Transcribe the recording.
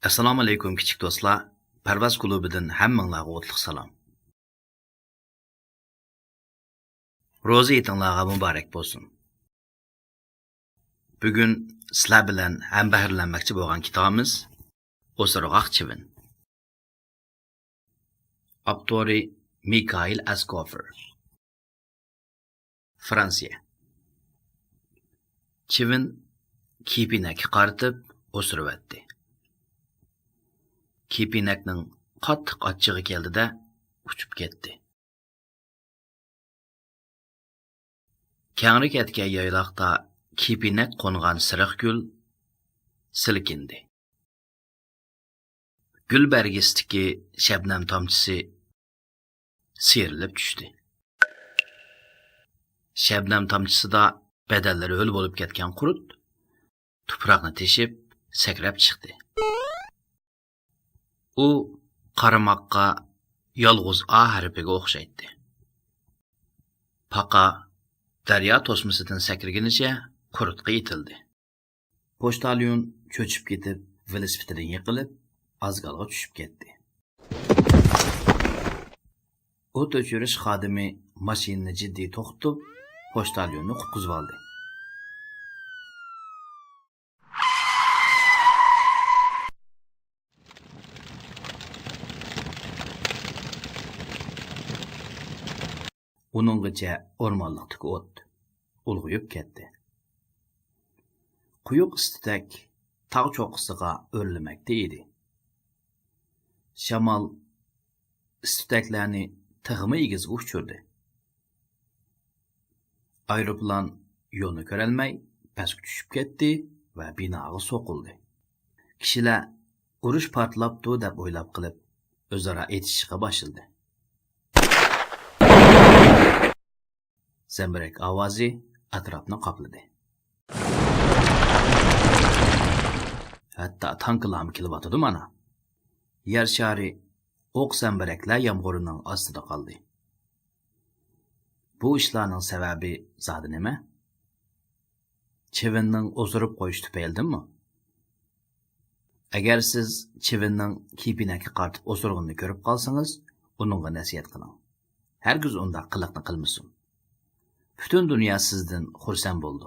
Assalomu alaykum kichik do'stlar. Parvaz klubidan hammanglarga o'tliq salom. Ro'za etinglarga muborak bo'lsin. Bugun sizlar bilan ham bahrilanmoqchi bo'lgan kitobimiz O'sirg'oq chivin. Avtori Mikhail Askofer. Fransiya. Chivin kepinakka qaratib o'siribdi. Kepinakning qattiq achchig'i keldida uchib ketdi. Kengri ketgan yayloqda kepinak qo'ngan siriq gul silkindi. Gul bargisidagi shabnam tomchisi siyrilib tushdi. Shabnam tomchisida badallari o'l bo'lib ketgan qurut tuproqni teshib sakrab chiqdi. U qaramoqqa yolg'iz A harfiga o'xshaydi. Paqa daryo to'smasidan sakrganicha qurutga itildi. Pochtalyon cho'chib ketib, velosipedidan yiqilib, azgalga tushib ketdi. O't o'chirish xodimi mashinani jiddiy to'xtatib, pochtalyonni qutqizib oldi. Uninggacha o'rmonliqdagi o't ulg'ayib ketdi. Quyuq istitak tog' cho'qqisiga o'rlamoqda edi. Shamol istitaklarni tig'ma egizga uchirdi. Aeroplan yo'lni ko'rolmay pastga tushib ketdi va binoga so'qildi. Kishilar urush portlabdi deb o'ylab qilib, o'zaro etishishga boshladi. Zambirak ovozi atrofni qopladi. Hatto tanklar kelyotdi mana. Yer shari o'q zambiraklar yomg'irining ostida qoldi. Bu ishlarning sababi zodi nima? Chivinning o'zirib qo'yish tufayldimi? Agar siz chivinning kepinakka qartib o'sirg'ini ko'rib qolsangiz, uningga nasihat qiling. Hargiz unda qiliqni qilmasin. Bütün dünya sizden xursand bo'ldi.